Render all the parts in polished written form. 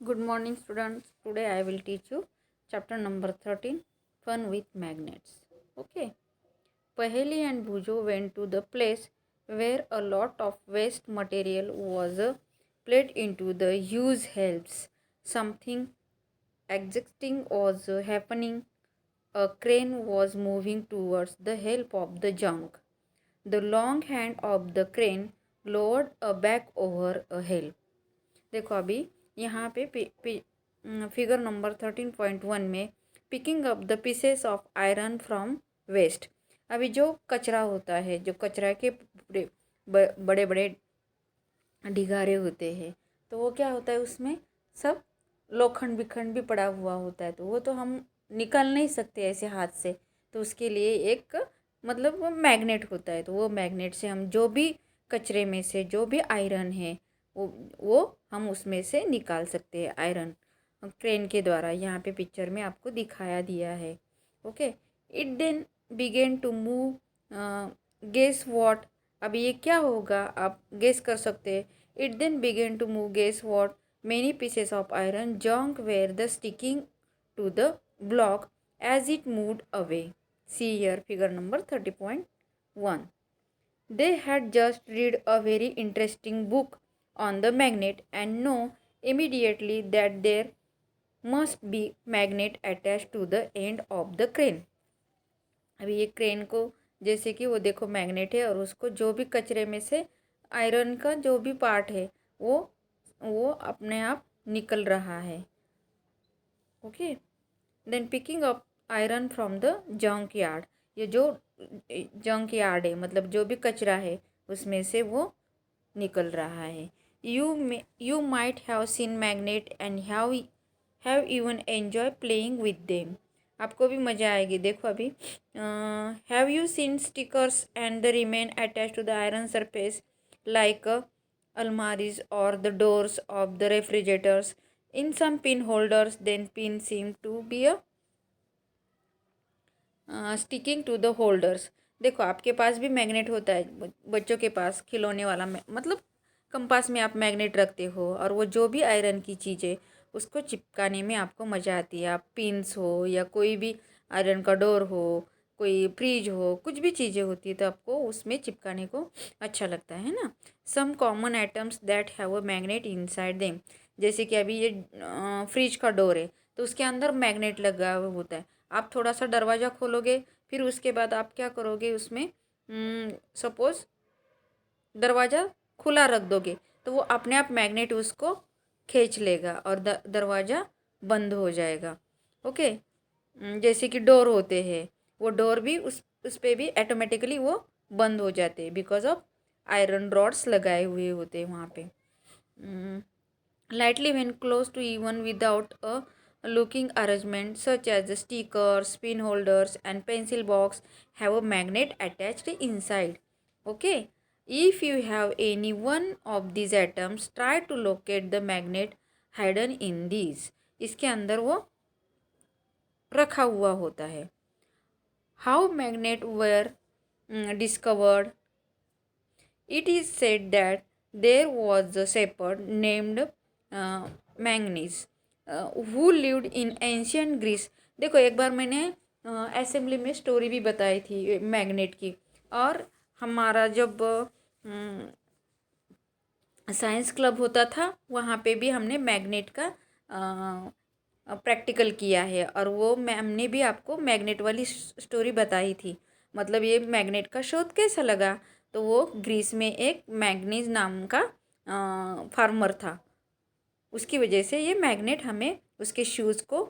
Good morning, students. Today I will teach you chapter number 13, Fun with Magnets. Okay. Paheli and Bhujo went to the place where a lot of waste material was played into the huge helps. Something existing was happening. A crane was moving towards the help of the junk. The long hand of the crane lowered a back over a help. देखो अभी यहाँ पे figure number 13.1 में picking up the pieces of iron from waste. अभी जो कचरा होता है, जो कचरा के बड़े बड़े ढिगारे होते हैं, तो वो क्या होता है, उसमें सब लोखंड बिखंड भी पड़ा हुआ होता है, तो वो तो हम निकाल नहीं सकते ऐसे हाथ से। तो उसके लिए एक मतलब वो मैग्नेट होता है, तो वो मैग्नेट से हम जो भी कचरे में से जो भी आयरन है वो हम उसमें से निकाल सकते हैं आयरन क्रेन के द्वारा। यहाँ पे पिक्चर में आपको दिखाया दिया है। Okay, it then began to move. Guess what, अभी ये क्या होगा आप गेस कर सकते हैं। It then began to move, guess what, many pieces of iron junk where the sticking to the block as it moved away. See here figure number 30.1. They had just read a very interesting book on the magnet and know immediately that there must be magnet attached to the end of the crane. अभी ये crane को जैसे कि वो देखो magnet है और उसको जो भी कचरे में से आयरन का जो भी पार्ट है वो अपने आप निकल रहा है। Okay, then picking up iron from the junk yard, ये जो जंक यार्ड है मतलब जो भी कचरा है उसमें से वो निकल रहा है। You might have seen magnet and have even enjoy playing with them, आपको भी मज़ा आएगी। देखो अभी have you seen stickers and the remain attach to the iron surface like अलमारीज और the doors of the refrigerators in some pin holders, then pin seem to be a sticking to the holders. देखो आपके पास भी magnet होता है, बच्चों के पास खिलौने वाला मतलब कंपास में आप मैग्नेट रखते हो और वो जो भी आयरन की चीज़ें उसको चिपकाने में आपको मज़ा आती है। आप पिन्स हो या कोई भी आयरन का डोर हो, कोई फ्रिज हो, कुछ भी चीज़ें होती है तो आपको उसमें चिपकाने को अच्छा लगता है ना। Some common items that have a magnet inside them, जैसे कि अभी ये फ्रिज का डोर है तो उसके अंदर मैग्नेट लगा हुआ होता है। आप थोड़ा सा दरवाज़ा खोलोगे, फिर उसके बाद आप क्या करोगे, उसमें सपोज़ दरवाज़ा खुला रख दोगे तो वो अपने आप मैग्नेट उसको खींच लेगा और दरवाज़ा बंद हो जाएगा। ओके, जैसे कि डोर होते हैं, वो डोर भी उस पर भी ऑटोमेटिकली वो बंद हो जाते हैं बिकॉज ऑफ आयरन रॉड्स लगाए हुए होते हैं वहाँ पे। Lightly when close to even without a looking arrangement such as the stickers, pin holders and pencil box have a magnet attached inside. Okay, if you have any one of these items, try to locate the magnet hidden in these. इसके अंदर वो रखा हुआ होता है। How magnet were discovered? It is said that there was a shepherd named Manganese who lived in ancient Greece. देखो एक बार मैंने असेंबली में स्टोरी भी बताई थी मैग्नेट की, और हमारा जब साइंस क्लब होता था वहाँ पे भी हमने मैग्नेट का प्रैक्टिकल किया है और वो मैम ने भी आपको मैग्नेट वाली स्टोरी बताई थी। मतलब ये मैग्नेट का शोध कैसा लगा, तो वो ग्रीस में एक मैग्नीज नाम का फार्मर था, उसकी वजह से ये मैग्नेट हमें उसके शूज़ को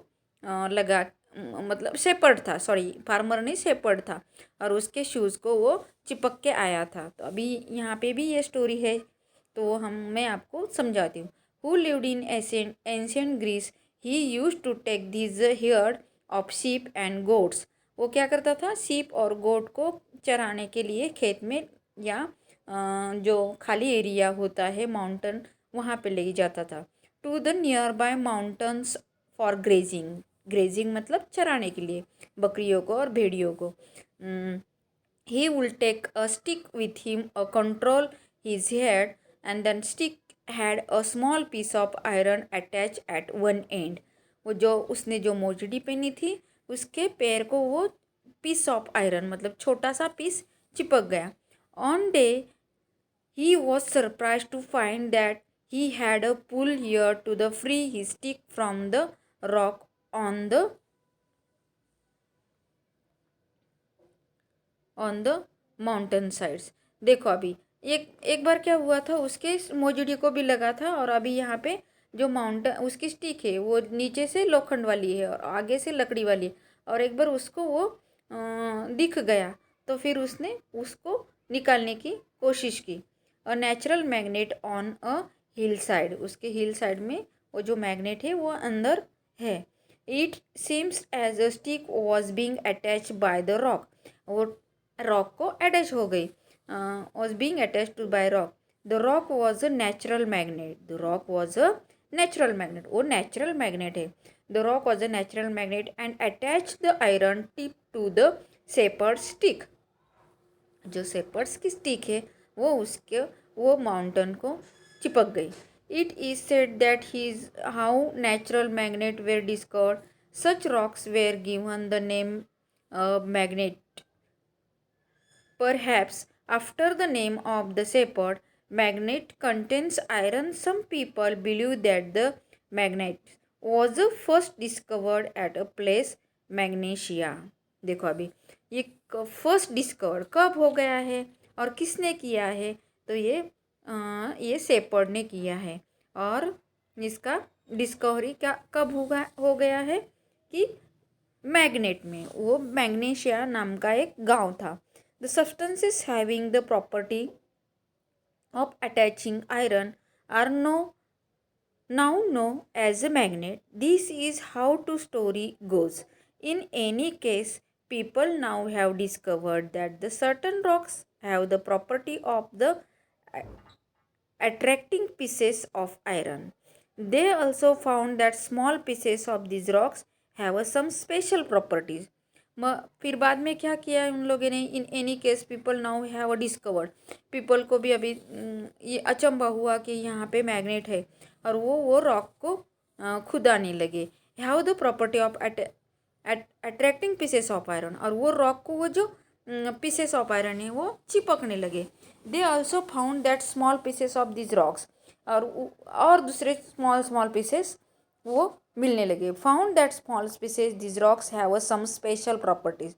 लगा मतलब शेपर्ड था, सॉरी फार्मर नहीं शेपर्ड था, और उसके शूज़ को वो चिपक के आया था। तो अभी यहाँ पे भी ये स्टोरी है तो वो मैं आपको समझाती हूँ। Who lived in ancient Greece he used to take this herd of sheep and goats. वो क्या करता था, शीप और गोट को चराने के लिए खेत में या जो खाली एरिया होता है माउंटेन वहाँ पे ले जाता था। To the nearby mountains for grazing, grazing मतलब चराने के लिए बकरियों को और भेड़ियों को। He will take a stick with him a control his head and then stick had a small piece of iron attach at one end. वो जो उसने जो मोजड़ी पहनी थी उसके पैर को वो पीस ऑफ आयरन मतलब छोटा सा पीस चिपक गया। On day he was surprise to find that he had a pull here to the free he stick from the rock on the mountain sides. देखो अभी एक एक बार क्या हुआ था, उसके मोजड़ी को भी लगा था और अभी यहाँ पे जो माउंटेन उसकी स्टिक है वो नीचे से लोखंड वाली है और आगे से लकड़ी वाली है, और एक बार उसको वो दिख गया तो फिर उसने उसको निकालने की कोशिश की। अ natural magnet on a hill side, उसके हिल साइड में वो जो मैग्नेट है वो अंदर है। It seems as a stick was being attach by the rock, वो रॉक को अटैच हो गई, was being attach to by rock. The rock was a natural magnet, the rock was a natural magnet, वो natural magnet है। The rock was a natural magnet and attach the iron tip to the shepherd stick, जो shepherds की stick है वो उसके वो mountain को चिपक गई। It is said that he's how natural magnet were discovered, such rocks were given the name magnet. Perhaps after the name of the shepherd, magnet contains iron. Some people believe that the magnet was first discovered at a place magnesia। देखो अभी ये first discover कब हो गया है और किसने किया है, तो ये शेपर्ड ने किया है। और इसका डिस्कवरी क्या कब हो गया है कि मैग्नेट में, वो मैग्नेशिया नाम का एक गांव था। The substances having the property of attaching iron are now known as a magnet. This is how the story goes. In any case, people now have discovered that the certain rocks have the property of the attracting pieces of iron. They also found that small pieces of these rocks have some special properties. फिर बाद में क्या किया उन लोगों ने, in any case people now have discovered, people को भी अभी ये अचंभा हुआ कि यहाँ पे मैग्नेट है और वो रॉक को खुदाने लगे। Have the property of attracting pieces of iron, और वो रॉक को वो जो पीसेस ऑफ आयरन है वो चिपकने लगे। They also found that small pieces of this rocks, और दूसरे स्मॉल स्मॉल पीसेस वो मिलने लगे। Found that small species this rocks have some special properties,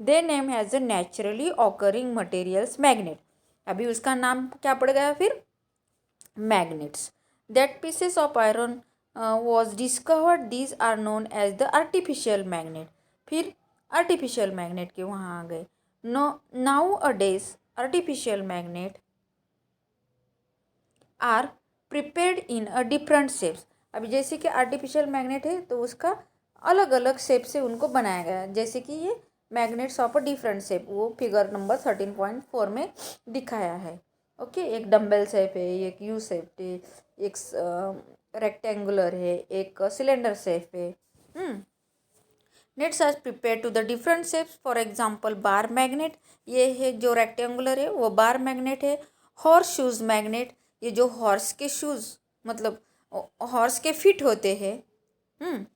they name has a naturally occurring materials magnet. अभी उसका नाम क्या पड़ गया फिर, magnets. That pieces of iron was discovered, these are known as the artificial magnet. फिर artificial magnet के वहाँ आ गए। No now a days artificial magnet are prepared in a different shapes. अभी जैसे कि आर्टिफिशियल मैग्नेट है तो उसका अलग अलग शेप से उनको बनाया गया है, जैसे कि ये magnets of a different shape वो फिगर नंबर 13.4 में दिखाया है। ओके, एक डम्बल शेप है, एक यू शेप है, एक रेक्टेंगुलर है, एक सिलेंडर शेप है। Nets are prepare to the different shapes. For example bar magnet, ये है जो रेक्टेंगुलर है वो बार मैग्नेट है। हॉर्स शूज़ मैग्नेट, ये जो हॉर्स के शूज़ मतलब हॉर्स के फीट होते हैं,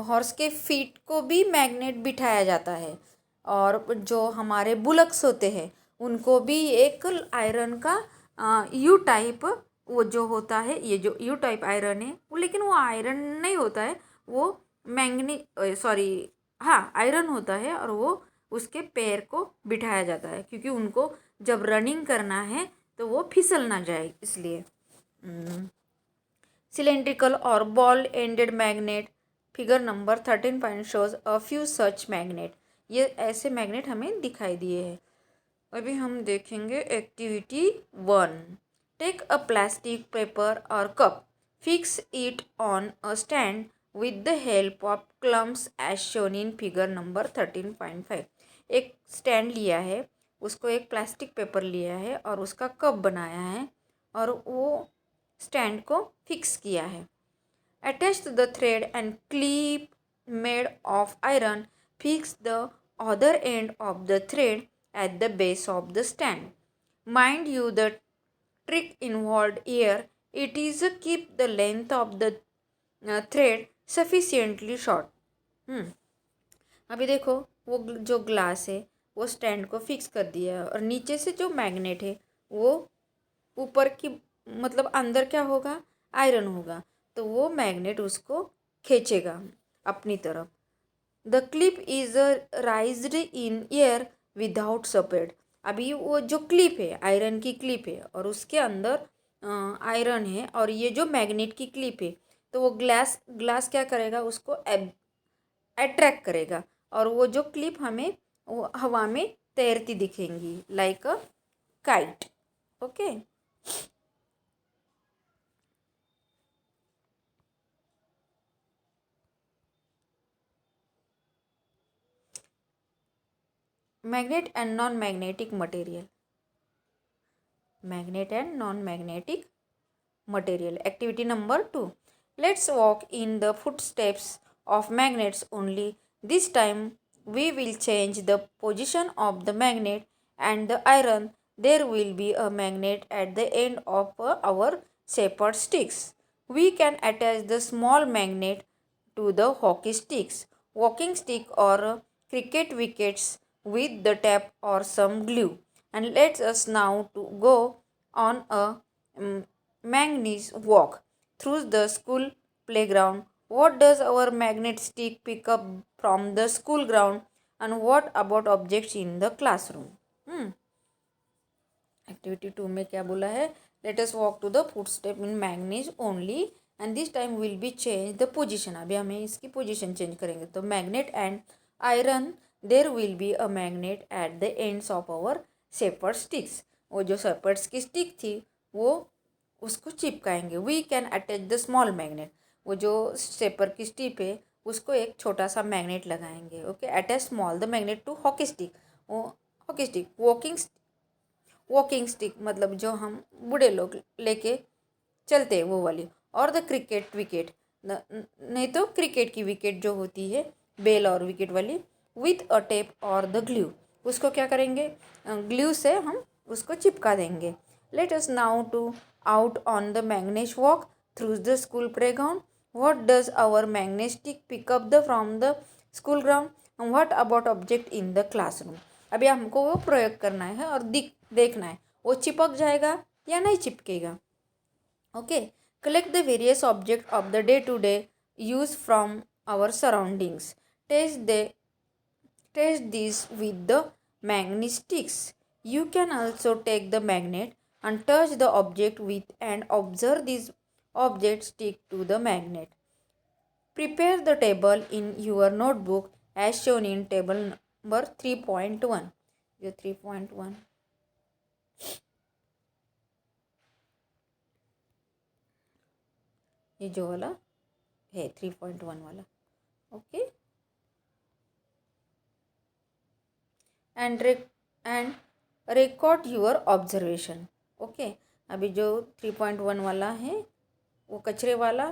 हॉर्स के फीट को भी मैग्नेट बिठाया जाता है। और जो हमारे बुलक्स होते हैं उनको भी एक आयरन का यू टाइप वो जो होता है, ये जो यू टाइप आयरन है वो, लेकिन वो आयरन नहीं होता है, वो हाँ आयरन होता है, और वो उसके पैर को बिठाया जाता है क्योंकि उनको जब रनिंग करना है तो वो फिसल ना जाए इसलिए। सिलेंड्रिकल और ball ended magnet, figure number 13 point shows a few such magnet. ये ऐसे मैग्नेट हमें दिखाई दिए हैं। अभी हम देखेंगे activity 1। Take a plastic paper और cup, fix it on a stand with the help of clamps as shown in figure number 13.5। एक स्टैंड लिया है, उसको एक प्लास्टिक पेपर लिया है और उसका कप बनाया है और वो स्टैंड को फिक्स किया है। Attach the thread and clip made of iron, fix the other and of the thread at the base of the stand. Mind you, the trick involved here. It is keep the length of the thread sufficiently short. अभी देखो वो जो glass है वो stand को fix कर दिया है और नीचे से जो मैग्नेट है वो ऊपर की मतलब अंदर क्या होगा, आयरन होगा, तो वो मैग्नेट उसको खींचेगा अपनी तरफ. The clip is राइज्ड in air without support. अभी वो जो क्लिप है आयरन की क्लिप है और उसके अंदर आयरन है और ये जो मैग्नेट की क्लिप है, तो वो ग्लास ग्लास क्या करेगा, उसको अट्रैक्ट करेगा और वो जो क्लिप हमें वो हवा में तैरती दिखेंगी like a kite. Okay. Magnet and non-magnetic material. Magnet and non-magnetic material. Activity number 2. Let's walk in the footsteps of magnets only. This time we will change the position of the magnet and the iron. There will be a magnet at the end of our shepherd sticks. We can attach the small magnet to the hockey sticks, walking stick or cricket wickets with the tape or some glue. And let us now to go on a manganese walk through the school playground. What does our magnet stick pick up from the school ground, and what about objects in the classroom? Activity 2 में क्या बोला है, let us walk to the footstep in magnets only and this time will be change the position. अभी हमें इसकी position change करेंगे. तो magnet and iron, there will be a magnet at the ends of our shepherd sticks. वो जो shepherds की stick थी वो उसको चिपकाएंगे. We can attach the small magnet. वो जो शेपर की स्टिप है उसको एक छोटा सा मैग्नेट लगाएंगे. Okay. Attach small the magnet to hockey stick. वो हॉकी स्टिक वॉकिंग स्टिक मतलब जो हम बूढ़े लोग लेके चलते हैं वो वाली. और द क्रिकेट विकेट, नहीं तो क्रिकेट की विकेट जो होती है बेल और विकेट वाली, विथ अ टेप और द ग्लू. उसको क्या करेंगे, ग्लू से हम उसको चिपका देंगे. Let us now to out on the magnet walk through the school playground. What does our magnet stick pick up the from the school ground. What about object in the classroom. अभी हमको वो प्रयोग करना है और देखना है वो चिपक जाएगा या नहीं चिपकेगा. Okay. Collect the various object of the day to day use from our surroundings. Test this with the magnet sticks. You can also take the magnet and touch the object with and observe these objects stick to the magnet. Prepare the table in your notebook as shown in table number 3.1. जो 3.1 ये जो वाला है 3.1 वाला. Okay. And record your observation. Okay. अभी जो 3.1 वाला है वो कचरे वाला,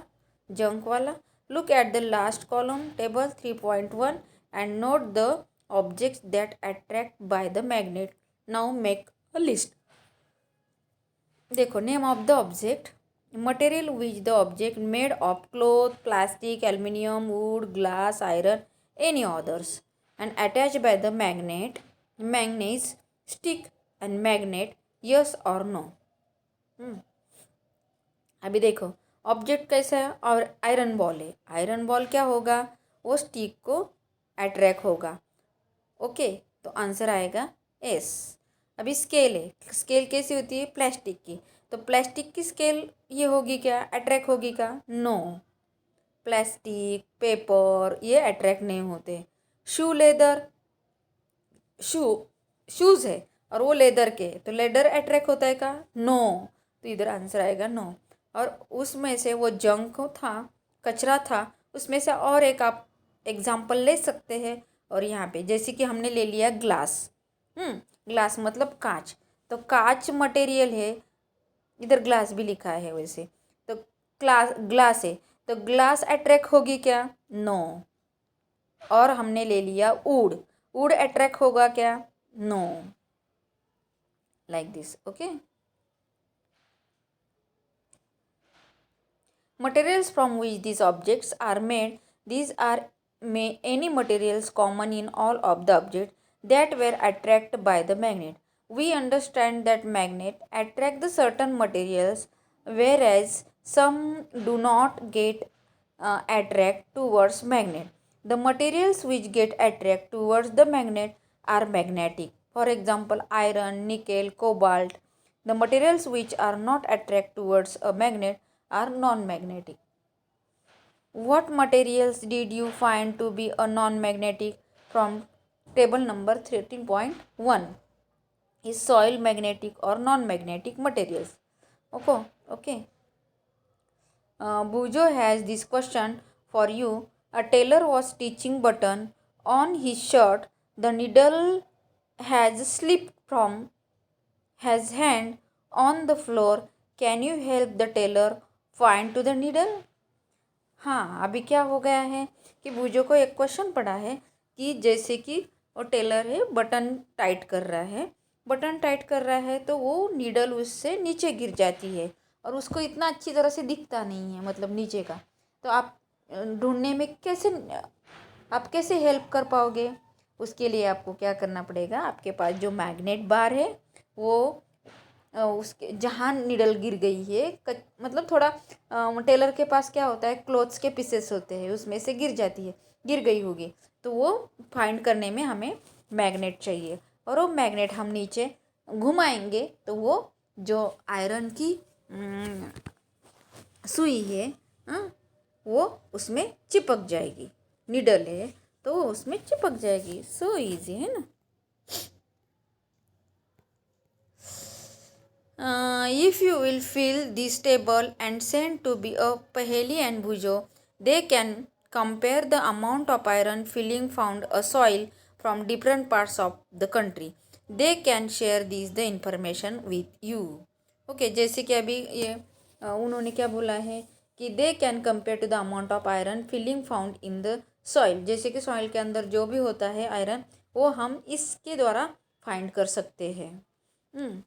जंक वाला. Look at the last column table 3.1 and note the objects that attract by the magnet. Now make a list. देखो, name of the object, material which the object made of, cloth, plastic, aluminium, wood, glass, iron, any others, and attached by the magnet, magnets, stick and magnet, yes or no. अभी देखो object कैसा है और iron ball है. Iron ball क्या होगा, वो stick को अट्रैक्ट होगा. ओके. तो आंसर आएगा एस. अभी स्केल है. स्केल कैसी होती है, प्लास्टिक की. तो प्लास्टिक की स्केल ये होगी क्या, अट्रैक्ट होगी क्या, नो. प्लास्टिक, पेपर ये अट्रैक्ट नहीं होते. शू लेदर, शूज़ है और वो लेदर के, तो लेदर अट्रैक्ट होता है क्या, नो. तो इधर आंसर आएगा नो. और उसमें से वो जंक था, कचरा था, उसमें से और एक आप एग्जाम्पल ले सकते हैं. और यहाँ पे जैसे कि हमने ले लिया ग्लास. ग्लास मतलब कांच. तो कांच मटेरियल है, इधर ग्लास भी लिखा है वैसे. तो ग्लास है तो ग्लास अट्रैक्ट होगी क्या, नो. और हमने ले लिया वुड अट्रैक्ट होगा क्या, no. Like this. Okay. Materials from which these objects are made, these are any materials common in all of the objects that were attracted by the magnet. We understand that magnet attract the certain materials, whereas some do not get attract towards magnet. The materials which get attract towards the magnet are magnetic. For example, iron, nickel, cobalt. The materials which are not attract towards a magnet are non-magnetic. What materials did you find to be a non-magnetic from table number 13.1? Is soil magnetic or non-magnetic materials? Okay. Bujo has this question for you. A tailor was stitching button on his shirt. The needle has slipped from his hand on the floor. Can you help the tailor find to the needle? हाँ, अभी क्या हो गया है कि बूजो को एक question पड़ा है कि जैसे कि वो टेलर है, बटन टाइट कर रहा है तो वो नीडल उससे नीचे गिर जाती है और उसको इतना अच्छी तरह से दिखता नहीं है, मतलब नीचे का। तो आप ढूंढने में कैसे हेल्प कर पाओगे? उसके लिए आपको क्या करना पड़ेगा, आपके पास जो मैग्नेट बार है वो उसके जहाँ निडल गिर गई है मतलब थोड़ा टेलर के पास क्या होता है, क्लोथ्स के पीसेस होते हैं, उसमें से गिर गई होगी, तो वो फाइंड करने में हमें मैग्नेट चाहिए। और वो मैग्नेट हम नीचे घुमाएंगे तो वो जो आयरन की सुई है वो उसमें चिपक जाएगी। निडल है तो वो उसमें चिपक जाएगी। सो इजी है ना। If you will fill this table and send to be a Paheli and Bhujo, they can compare the amount of iron filling found a soil from different parts of the country. They can share the information with you. Okay, जैसे कि अभी ये उन्होंने क्या बोला है कि they can compare to the amount of iron filing found in the soil. जैसे कि सॉइल के अंदर जो भी होता है आयरन, वो हम इसके द्वारा फाइंड कर सकते हैं।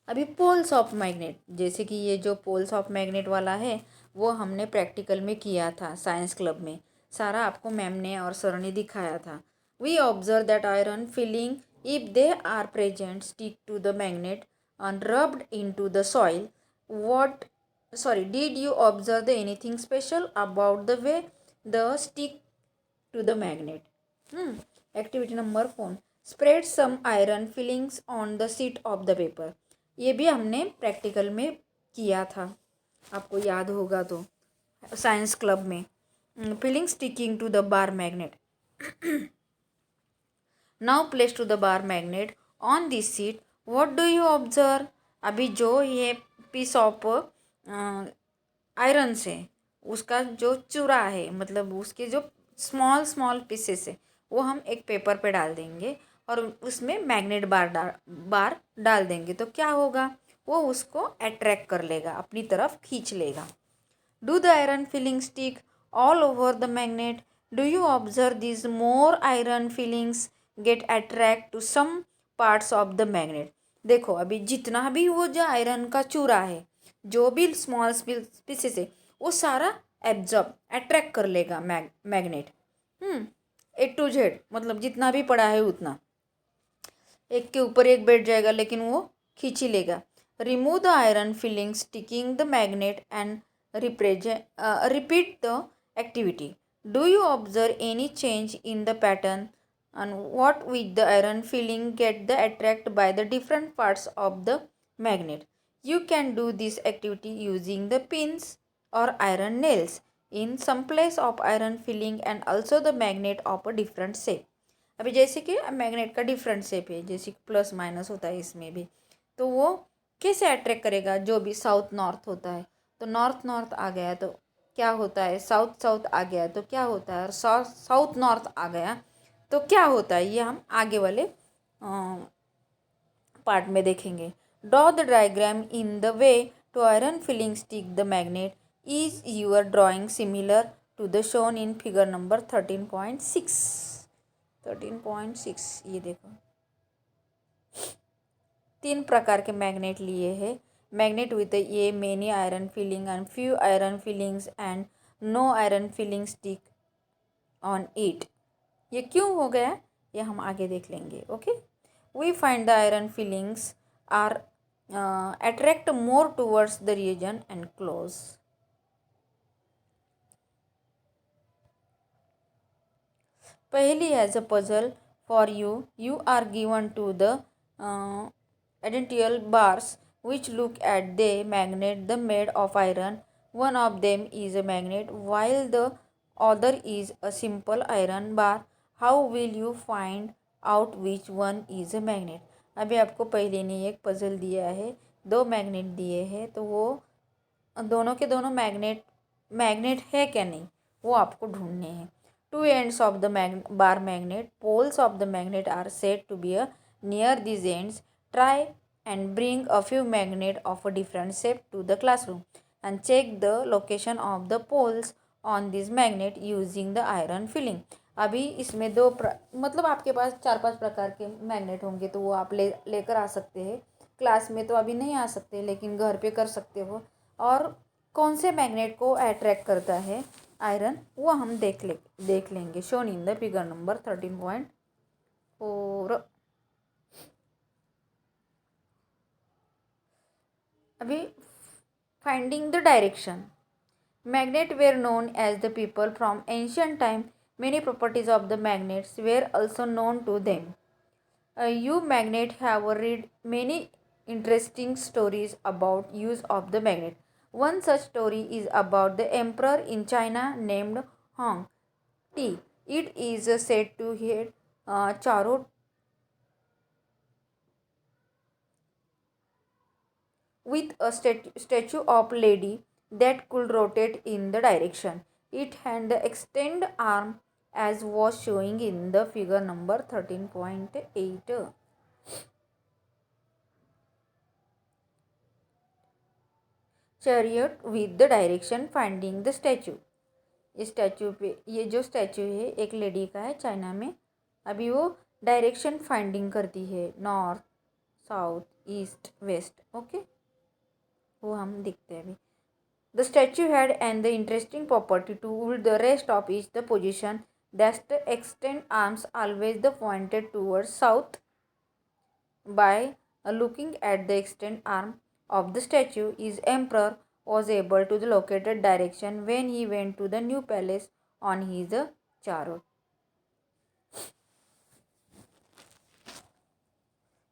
अभी पोल्स ऑफ मैग्नेट, जैसे कि ये जो पोल्स ऑफ मैग्नेट वाला है वो हमने प्रैक्टिकल में किया था साइंस क्लब में। सारा आपको मैम ने और सर ने दिखाया था। We observe that iron filing if they are present stick to the magnet and rubbed into the soil. Did you observe anything special about the way the stick to the magnet? Activity number 4. Spread some iron fillings on the sheet of the paper. ये भी हमने practical में किया था, आपको याद होगा तो, साइंस क्लब में। Filing sticking to the bar magnet. Now place to the bar magnet on this seat. What do you observe? अभी जो ये पीस ऑफ आयरन से उसका जो चूरा है, मतलब उसके जो स्मॉल पीसेस है, वो हम एक पेपर पे डाल देंगे और उसमें मैग्नेट बार डाल देंगे तो क्या होगा, वो उसको अट्रैक्ट कर लेगा, अपनी तरफ खींच लेगा। Do the iron filing stick all over the magnet? Do you observe this more iron filings get attract to some parts of the magnet? देखो अभी जितना भी वो जो आयरन का चूरा है, जो भी स्मॉल पीसेस है, वो सारा एब्जॉर्ब अट्रैक्ट कर लेगा मैग्नेट। A to Z, मतलब जितना भी पड़ा है उतना एक के ऊपर एक बैठ जाएगा, लेकिन वो खींच ही लेगा। Remove the iron filling sticking the magnet and repeat the activity. Do you observe any change in the pattern and what with the iron filling get the attract by the different parts of the magnet? You can do this activity using the pins or iron nails in some place of iron filling and also the magnet of a different shape. अभी जैसे कि magnet का different shape है, जैसे कि plus minus होता है इसमें भी, तो वो कैसे अट्रैक्ट करेगा? जो भी साउथ नॉर्थ होता है तो नॉर्थ आ गया तो क्या होता है, साउथ आ गया तो क्या होता है, और साउथ नॉर्थ आ गया तो क्या होता है, ये हम आगे वाले पार्ट में देखेंगे। Draw the diagram in the way to iron filing stick the magnet. Is your drawing similar to the shown in figure number 13.6? 13.6 ये देखो, 3 प्रकार के मैग्नेट लिए हैं। magnet with a many iron filling and few iron fillings and no iron filling stick on it. ये क्यों हो गया ये हम आगे देख लेंगे. Okay, we find the iron fillings are attract more towards the region and close. Paheli has a puzzle for you. You are given to the identical bars which look at the magnet the made of iron. One of them is a magnet while the other is a simple iron bar. How will you find out which one is a magnet? अभी आपको पहले ने एक puzzle दिया है, दो magnet दिए हैं, तो वो दोनों के दोनों मैग्नेट है क्या नहीं वो आपको ढूंढने हैं. Two ends of the bar magnet, poles of the magnet are said to be near these ends. Try and bring a few magnets of a different shape to the classroom and check the location of the poles on this magnet using the iron filling. अभी इसमें मतलब आपके पास 4-5 प्रकार के magnet होंगे तो वो आप लेकर आ सकते हैं. क्लास में तो अभी नहीं आ सकते लेकिन घर पे कर सकते हो. और कौन से मैग्नेट को अट्रैक्ट करता है आयरन वो हम देख लेंगे. Shown in the figure number 13.4. अभी finding the direction. Magnet were known as the people from ancient time. Many properties of the magnets were also known to them. You magnet have read many interesting stories about use of the magnet. One such story is about the emperor in China named Hong Ti. It is said to hit Charo with a statue of lady that could rotate in the direction. It had the extend arm as was showing in the figure number 13.8. Chariot with the direction finding the statue. इस statue पे ये जो statue है एक lady का है China में. अभी वो डायरेक्शन फाइंडिंग करती है north south east west. Okay, वो हम देखते हैं अभी. The statue had and the interesting property to hold the rest of each the position that the extend arms always the pointed toward south. By looking at the extended arm of the statue, his emperor was able to the located direction when he went to the new palace on his chariot.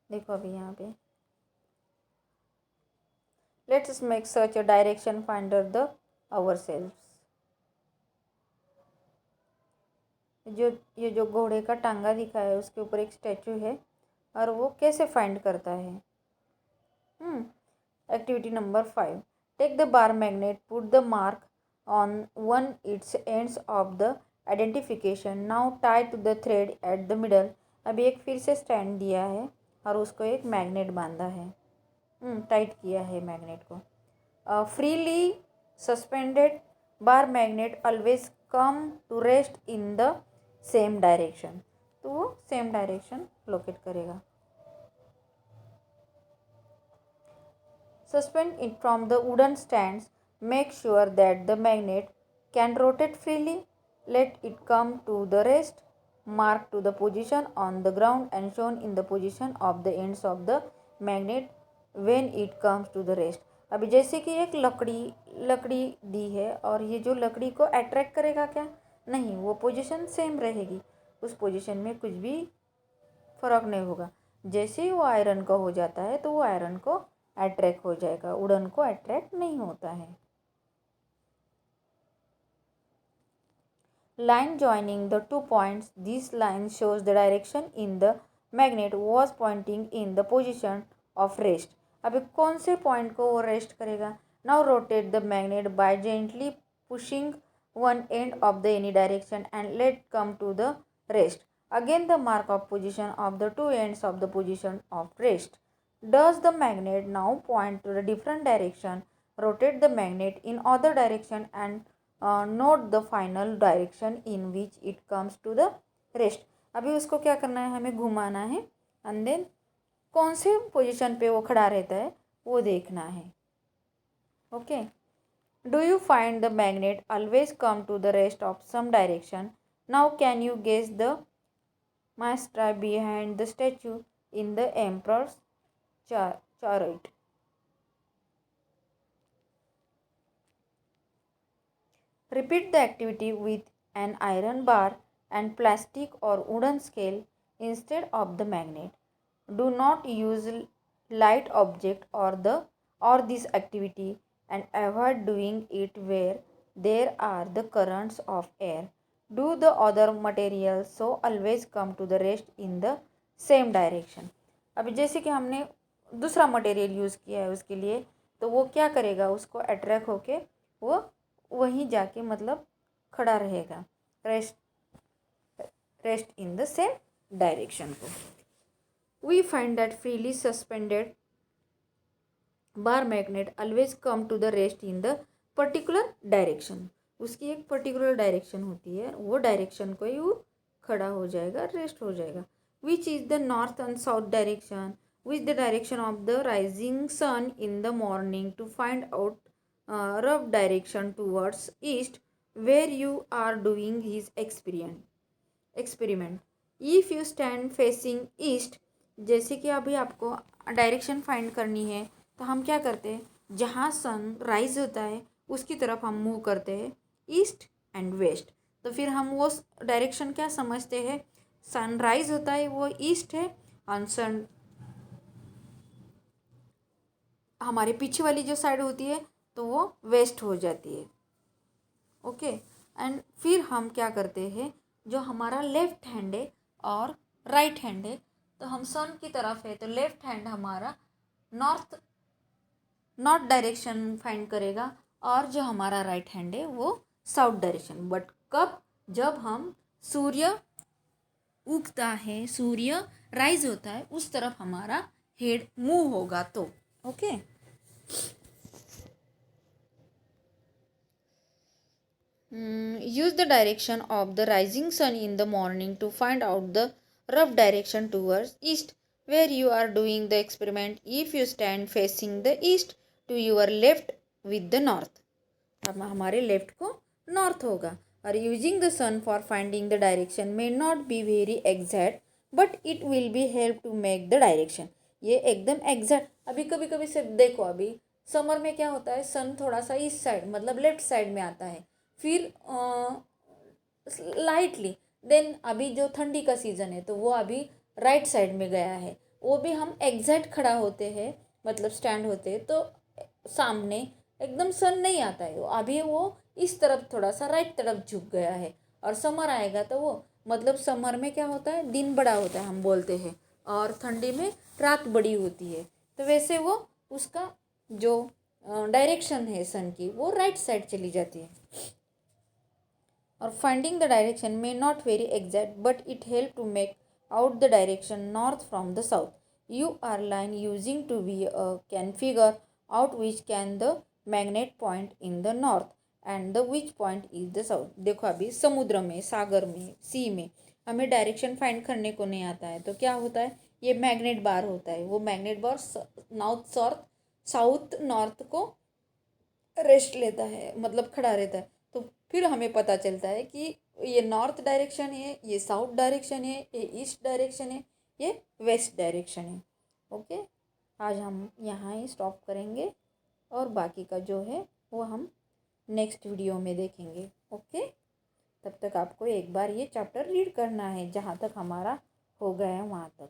देखो अभी यहाँ पे let's make such a direction finder the ourselves. ये जो घोड़े का टांगा दिखा है उसके ऊपर एक स्टैचू है और वो कैसे फाइंड करता है. Activity number 5. Take the bar magnet, put the mark on one its ends of the identification. Now tie to the thread at the middle. अभी एक फिर से स्टैंड दिया है और उसको एक मैग्नेट बांधा है. टाइट किया है मैग्नेट को. Freely suspended bar magnet always come to rest in the same direction. तो वो सेम डायरेक्शन लोकेट करेगा. Suspend it from the wooden stands. Make sure that the magnet can rotate freely. Let it come to the rest. Mark to the position on the ground and shown in the position of the ends of the magnet when it comes to the rest. अभी जैसे कि एक लकड़ी दी है और ये जो लकड़ी को अट्रैक्ट करेगा क्या नहीं, वो पोजीशन सेम रहेगी. उस पोजीशन में कुछ भी फर्क नहीं होगा. जैसे ही वो आयरन का हो जाता है तो वो आयरन को अट्रैक्ट हो जाएगा. वुडन को अट्रैक्ट नहीं होता है. Line joining the 2 points. This line shows the direction in the magnet was pointing in the position of rest. अभी कौन से पॉइंट को वो रेस्ट करेगा. Now rotate the magnet by gently pushing one end of the any direction and let come to the rest. Again the mark of position of the 2 ends of the position of rest. Does the magnet now point to a different direction? Rotate the magnet in other direction and note the final direction in which it comes to the rest. अभी उसको क्या करना है, हमें घुमाना है and then कौन से पोजीशन पे वो खड़ा रहता है वो देखना है। Okay, do you find the magnet always come to the rest of some direction? Now can you guess the master behind the statue in the emperor's chariot? Repeat the activity with an iron bar and plastic or wooden scale instead of the magnet. Do not use light object or this activity, and avoid doing it where there are the currents of air. Do the other materials so always come to the rest in the same direction. अभी जैसे कि हमने दूसरा material use किया है उसके लिए, तो वो क्या करेगा, उसको अट्रैक्ट होके वो वहीं जाके मतलब खड़ा रहेगा, rest in the same direction को. We find that freely suspended bar magnet always come to the rest in the particular direction. उसकी एक पर्टिकुलर डायरेक्शन होती है, वो डायरेक्शन को ही वो खड़ा हो जाएगा, रेस्ट हो जाएगा. Which is the north and south direction? Which the direction of the rising sun in the morning to find out rough direction towards east where you are doing his experiment. If you stand facing east, जैसे कि अभी आपको direction find करनी है तो हम क्या करते हैं, जहाँ सन राइज होता है उसकी तरफ हम मूव करते हैं, ईस्ट एंड वेस्ट. तो फिर हम वो डायरेक्शन क्या समझते हैं, सन राइज होता है वो ईस्ट है और सन हमारे पीछे वाली जो साइड होती है तो वो वेस्ट हो जाती है. ओके, एंड फिर हम क्या करते हैं, जो हमारा लेफ्ट हैंड है और राइट हैंड है, तो हम सन की तरफ है तो लेफ्ट हैंड हमारा नॉर्थ डायरेक्शन फाइंड करेगा और जो हमारा राइट हैंड है वो साउथ डायरेक्शन. बट कब, जब हम सूर्य उगता है, सूर्य राइज होता है, उस तरफ हमारा हेड मूव होगा तो. Okay, use the direction of the rising sun in the morning to find out the rough direction towards east where you are doing the experiment. If you stand facing the east, to your left with the north. अब हमारे left को north होगा. और using the sun for finding the direction may not be very exact but it will be help to make the direction. ये एकदम exact, अभी कभी कभी से देखो, अभी समर में क्या होता है, सन थोड़ा सा ईस्ट साइड मतलब लेफ्ट साइड में आता है, फिर लाइटली देन अभी जो ठंडी का सीज़न है तो वो अभी राइट साइड में गया है, वो भी हम एग्जैक्ट खड़ा होते हैं मतलब स्टैंड होते हैं तो सामने एकदम सन नहीं आता है, अभी वो इस तरफ थोड़ा सा राइट तरफ झुक गया है. और समर आएगा तो वो मतलब समर में क्या होता है, दिन बड़ा होता है हम बोलते हैं, और ठंडी में रात बड़ी होती है, तो वैसे वो उसका जो डायरेक्शन है सन की वो राइट साइड चली जाती है. और finding the direction may not very exact but it help to make out the direction north from the south. You are line using to be can figure out which can the magnet point in the north and the which point is the south. देखो अभी समुद्र में, सागर में, सी में हमें direction find करने को नहीं आता है तो क्या होता है, ये मैग्नेट बार होता है, वो मैग्नेट बार साउथ नॉर्थ को रेस्ट लेता है मतलब खड़ा रहता है. तो फिर हमें पता चलता है कि ये नॉर्थ डायरेक्शन है, ये साउथ डायरेक्शन है, ये ईस्ट डायरेक्शन है, ये वेस्ट डायरेक्शन है. ओके, आज हम यहाँ ही स्टॉप करेंगे और बाकी का जो है वो हम नेक्स्ट वीडियो में देखेंगे. ओके, तब तक आपको एक बार ये चैप्टर रीड करना है जहाँ तक हमारा हो गया है वहाँ तक.